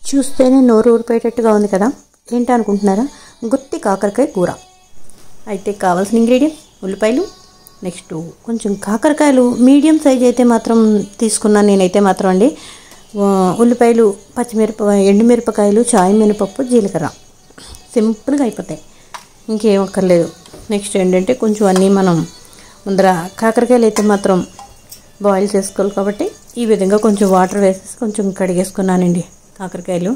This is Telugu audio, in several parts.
చూస్తేనే నోరు ఊరిపోయేటట్టుగా ఉంది కదా. ఏంటి అనుకుంటున్నారా? గుత్తి కాకరకాయ కూర. అయితే కావాల్సిన ఇంగ్రీడియంట్స్ ఉల్లిపాయలు, నెక్స్ట్ కొంచెం కాకరకాయలు మీడియం సైజ్ అయితే మాత్రం తీసుకున్నాను నేనైతే మాత్రం అండి. ఉల్లిపాయలు, ఎండుమిరపకాయలు, చాయ్ మినపప్పు, జీలకర్ర, సింపుల్గా అయిపోతాయి, ఇంకేం అక్కర్లేదు. నెక్స్ట్ ఏంటంటే కొంచెం అన్నీ మనం ముందర కాకరకాయలు అయితే మాత్రం బాయిల్ చేసుకోవాలి కాబట్టి ఈ విధంగా కొంచెం వాటర్ వేసేసి కొంచెం కడిగేసుకున్నానండి. కాకరకాయలు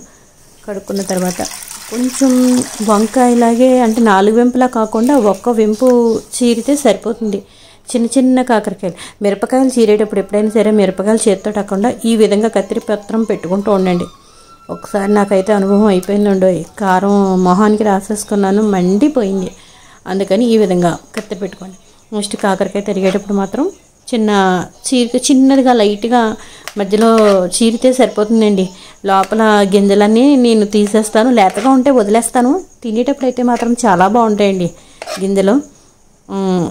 కడుక్కున్న తర్వాత కొంచెం వంకాయలాగే అంటే 4 వెంపులా కాకుండా ఒక్క వెంపు చీరితే సరిపోతుంది. చిన్న చిన్న కాకరకాయలు, మిరపకాయలు చీరేటప్పుడు ఎప్పుడైనా సరే మిరపకాయలు చేతితో కాకుండా ఈ విధంగా కత్తిరి పత్రం పెట్టుకుంటూ ఉండండి. ఒకసారి నాకైతే అనుభవం అయిపోయిందండో, కారం మొహానికి రాసేసుకున్నాను, మండిపోయింది. అందుకని ఈ విధంగా కత్తిరి పెట్టుకోండి. నెక్స్ట్ కాకరకాయ తరిగేటప్పుడు మాత్రం చిన్నదిగా లైట్గా మధ్యలో చీరితే సరిపోతుందండి. లోపల గింజలన్నీ నేను తీసేస్తాను, లేతగా ఉంటే వదిలేస్తాను. తినేటప్పుడు అయితే మాత్రం చాలా బాగుంటాయండి గింజలు.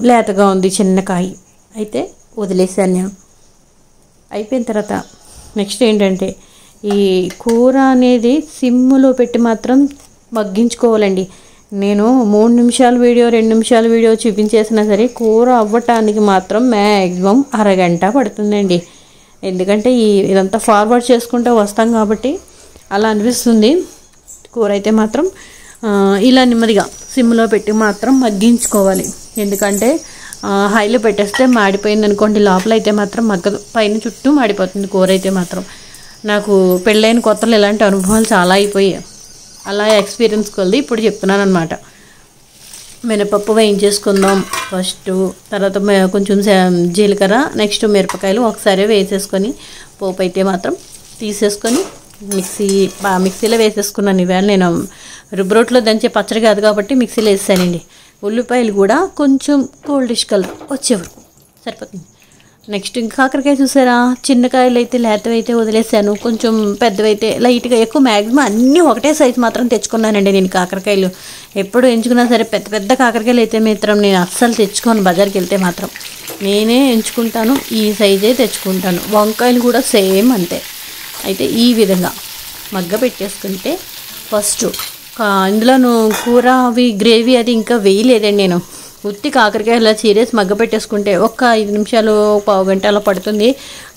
లేతగా ఉంది చిన్న కాయ అయితే వదిలేసాను నేను. అయిపోయిన తర్వాత నెక్స్ట్ ఏంటంటే ఈ కూర అనేది సిమ్లో పెట్టి మాత్రం మగ్గించుకోవాలండి. నేను 3 నిమిషాల వీడియో 2 నిమిషాల వీడియో చూపించేసినా సరే కూర అవ్వటానికి మాత్రం మ్యాక్సిమం అరగంట పడుతుందండి. ఎందుకంటే ఇదంతా ఫార్వర్డ్ చేసుకుంటూ వస్తాం కాబట్టి అలా అనిపిస్తుంది. కూర అయితే మాత్రం ఇలా నెమ్మదిగా సిమ్లో పెట్టి మాత్రం మగ్గించుకోవాలి. ఎందుకంటే హైలో పెట్టేస్తే మాడిపోయింది అనుకోండి, లోపల అయితే మాత్రం మగ్గదు, పైన చుట్టూ మాడిపోతుంది కూర అయితే మాత్రం. నాకు పెళ్ళైన కొత్తలో ఇలాంటి అనుభవాలు చాలా అయిపోయాయి. అలా ఎక్స్పీరియన్స్ కొద్ది ఇప్పుడు చెప్తున్నాను అనమాట. మినపప్పు వేయించేసుకుందాం ఫస్ట్, తర్వాత కొంచెం జీలకర్ర, నెక్స్ట్ మిరపకాయలు ఒకసారి వేసేసుకొని పోపు అయితే మాత్రం తీసేసుకొని మిక్సీలో వేసేసుకున్నాను. ఇవాళ నేను రుబ్బురోట్లో దంచే పచ్చడి కాదు కాబట్టి మిక్సీలో వేసానండి. ఉల్లిపాయలు కూడా కొంచెం గోల్డిష్ కలర్ వచ్చే వరకు సరిపోతుంది. నెక్స్ట్ ఇంకా కాకరకాయ చూసారా, చిన్నకాయలు అయితే లేతవైతే వదిలేసాను, కొంచెం పెద్దవైతే లైట్గా ఎక్కువ మ్యాక్సిమం అన్నీ ఒకటే సైజు మాత్రం తెచ్చుకున్నానండి నేను. కాకరకాయలు ఎప్పుడు ఎంచుకున్నా సరే పెద్ద పెద్ద కాకరకాయలు అయితే మాత్రం నేను అస్సలు తెచ్చుకోను. బజార్కి వెళ్తే మాత్రం నేనే ఎంచుకుంటాను, ఈ సైజే తెచ్చుకుంటాను. వంకాయలు కూడా సేమ్ అంతే. అయితే ఈ విధంగా మగ్గ పెట్టేసుకుంటే ఫస్ట్ ఇందులోను కూర అవి గ్రేవీ అది ఇంకా వేయలేదండి నేను. ఉత్తి కాకరకాయ ఇలా చీరేసి మగ్గ పెట్టేసుకుంటే ఒక 5 నిమిషాలు పావు గంట అలా పడుతుంది,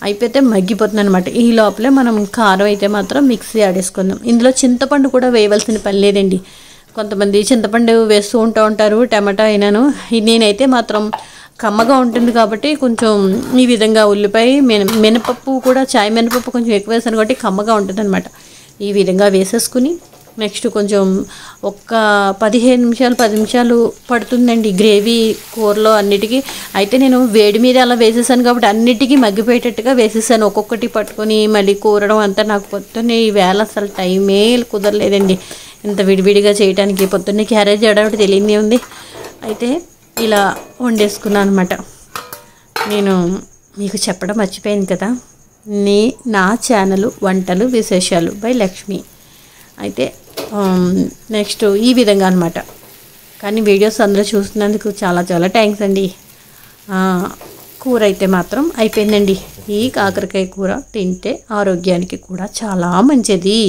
అయిపోతే మగ్గిపోతుంది అనమాట. ఈ లోపలే మనం కారం అయితే మాత్రం మిక్సీ ఆడేసుకుందాం. ఇందులో చింతపండు కూడా వేయవలసిన పని లేదండి. కొంతమంది చింతపండు వేస్తూ ఉంటారు, టమాటా అయినాను. నేనైతే మాత్రం కమ్మగా ఉంటుంది కాబట్టి కొంచెం ఈ విధంగా ఉల్లిపాయ మినపప్పు కూడా చాయ్ మినపప్పు కొంచెం ఎక్కువ వేసాను కాబట్టి కమ్మగా ఉంటుంది అనమాట. ఈ విధంగా వేసేసుకుని నెక్స్ట్ కొంచెం ఒక్క 15 నిమిషాలు 10 నిమిషాలు పడుతుందండి గ్రేవీ కూరలో అన్నిటికీ. అయితే నేను వేడి మీద అలా వేసేసాను కాబట్టి అన్నిటికీ మగ్గిపోయేటట్టుగా వేసేసాను. ఒక్కొక్కటి పట్టుకొని మళ్ళీ కూరడం అంతా నాకు పొద్దున్నే ఈవేళ అసలు టైమే కుదరలేదండి ఇంత విడివిడిగా చేయడానికి. పొద్దున్నే క్యారేజ్ చేయడానికి తెలియదే ఉంది. అయితే ఇలా వండేసుకున్నాను అనమాట. నేను మీకు చెప్పడం మర్చిపోయాను కదా, నా ఛానల్ వంటలు విశేషాలు బై లక్ష్మి. అయితే నెక్స్ట్ ఈ విధంగా అనమాట. కానీ వీడియోస్ అందరూ చూస్తున్నందుకు చాలా చాలా థ్యాంక్స్ అండి. కూర అయితే మాత్రం అయిపోయిందండి. ఈ కాకరకాయ కూర తింటే ఆరోగ్యానికి కూడా చాలా మంచిది.